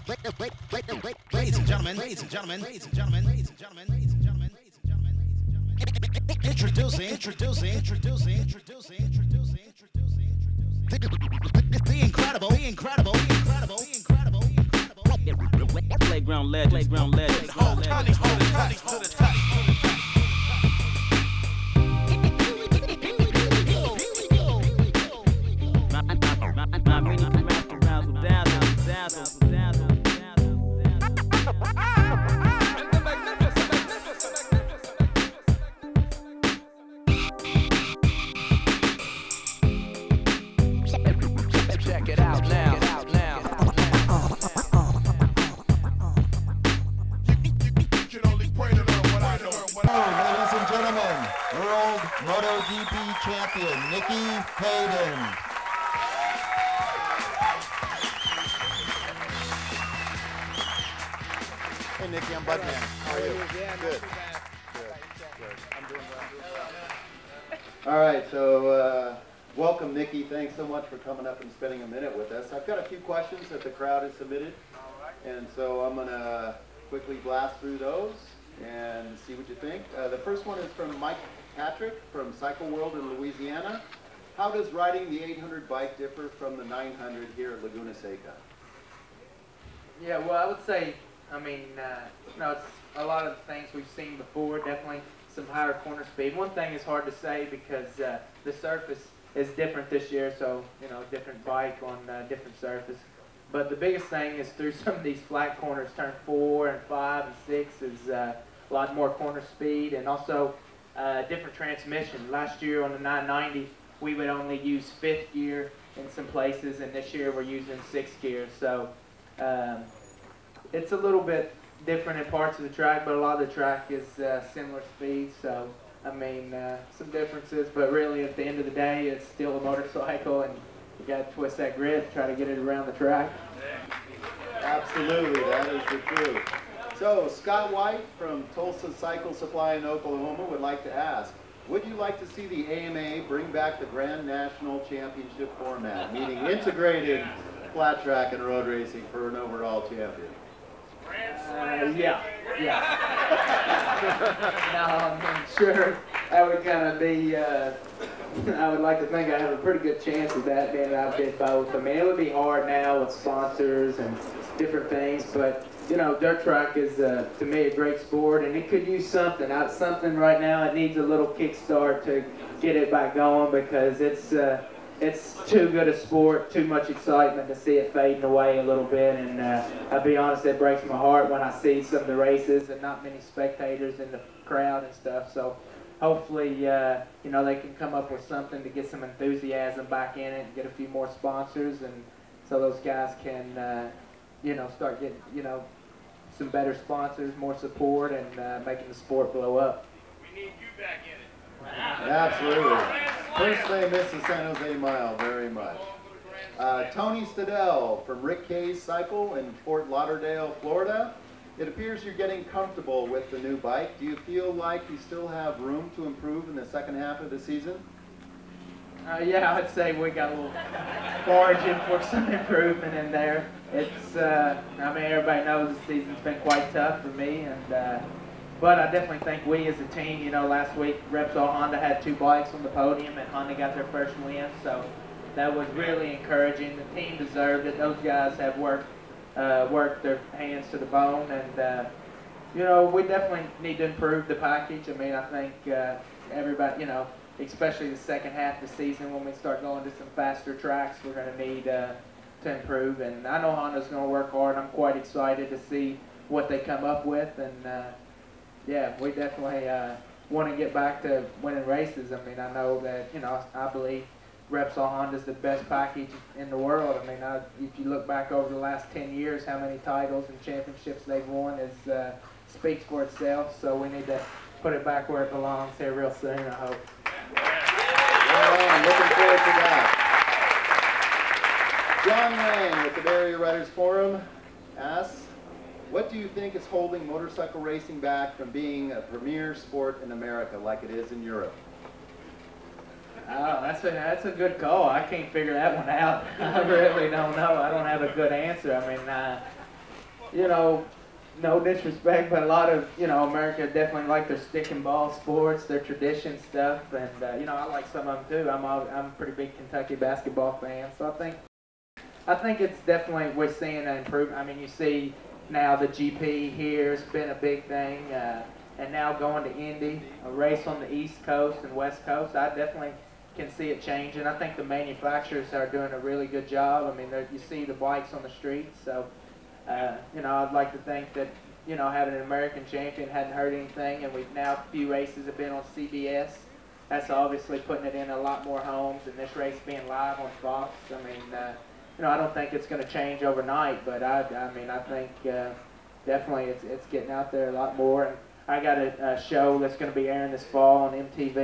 Ladies and gentlemen, ladies and gentlemen, ladies and gentlemen, ladies and gentlemen, ladies and gentlemen, ladies and gentlemen, introducing the incredible. Playground legend. Hold it to the top. Check it out now. Ladies and gentlemen, World MotoGP Champion Nicky Hayden. Hey Nicky, I'm Budman. How are you? Good. I'm doing well. All right, so welcome Nicky. Thanks so much for coming up and spending a minute with us. I've got a few questions that the crowd has submitted, and so I'm going to quickly blast through those and see what you think. The first one is from Mike Patrick from Cycle World in Louisiana. How does riding the 800 bike differ from the 900 here at Laguna Seca? Yeah, well, I would say, it's a lot of the things we've seen before, definitely some higher corner speed. One thing is hard to say because the surface is different this year, so, different bike on different surface. But the biggest thing is through some of these flat corners, turn 4 and 5 and 6 is a lot more corner speed, and also different transmission. Last year on the 990, we would only use 5th gear in some places, and this year we're using 6th gear. So it's a little bit different in parts of the track, but a lot of the track is similar speed. So some differences, but really at the end of the day, it's still a motorcycle, and you got to twist that grid to try to get it around the track. Absolutely, that is the truth. So, Scott White from Tulsa Cycle Supply in Oklahoma would like to ask, would you like to see the AMA bring back the Grand National Championship format, meaning integrated flat track and road racing for an overall champion? Yeah. No, I'm sure that would kind of be, I would like to think I have a pretty good chance of that, being that I did both. It would be hard now with sponsors and different things, but, dirt track is, to me, a great sport, and it could use something. Something right now, it needs a little kickstart to get it back going, because it's too good a sport, too much excitement to see it fading away a little bit, and I'll be honest, it breaks my heart when I see some of the races and not many spectators in the crowd and stuff. So hopefully, they can come up with something to get some enthusiasm back in it and get a few more sponsors, and so those guys can, start getting, some better sponsors, more support, and making the sport blow up. We need you back in it. Absolutely. First miss the San Jose Mile very much. Tony Stadell from Rick Kay's Cycle in Fort Lauderdale, Florida. It appears you're getting comfortable with the new bike. Do you feel like you still have room to improve in the second half of the season? Yeah, I'd say we got a little margin for some improvement in there. It's, everybody knows the season's been quite tough for me, and but I definitely think we as a team, last week Repsol Honda had 2 bikes on the podium, and Honda got their first win, so that was really encouraging. The team deserved it. Those guys have worked their hands to the bone, and we definitely need to improve the package. I think everybody, especially the second half of the season when we start going to some faster tracks, we're going to need to improve. And I know Honda's going to work hard. I'm quite excited to see what they come up with, and yeah, we definitely want to get back to winning races. I know that, I believe Repsol Honda's the best package in the world. If you look back over the last 10 years, how many titles and championships they've won speaks for itself. So we need to put it back where it belongs here real soon, I hope. Well, I'm looking forward to that. John Lang with the Bay Area Writers Forum asks, what do you think is holding motorcycle racing back from being a premier sport in America like it is in Europe? Oh, that's a good call. I can't figure that one out. I really don't know. I don't have a good answer. you know, no disrespect, but a lot of, you know, America definitely like their stick and ball sports, their tradition stuff, and, you know, I like some of them too. I'm a pretty big Kentucky basketball fan, so I think it's definitely, we're seeing an improvement. I mean, you see now the GP here has been a big thing, and now going to Indy, a race on the East Coast and West Coast, I definitely can see it changing. I think the manufacturers are doing a really good job. I mean, you see the bikes on the streets, so, you know, I'd like to think that, you know, having an American champion hadn't hurt anything, and we've now, a few races have been on CBS. That's obviously putting it in a lot more homes, and this race being live on Fox. I mean, you know, I don't think it's going to change overnight, but I mean, I think definitely it's getting out there a lot more. And I got a show that's going to be airing this fall on MTV.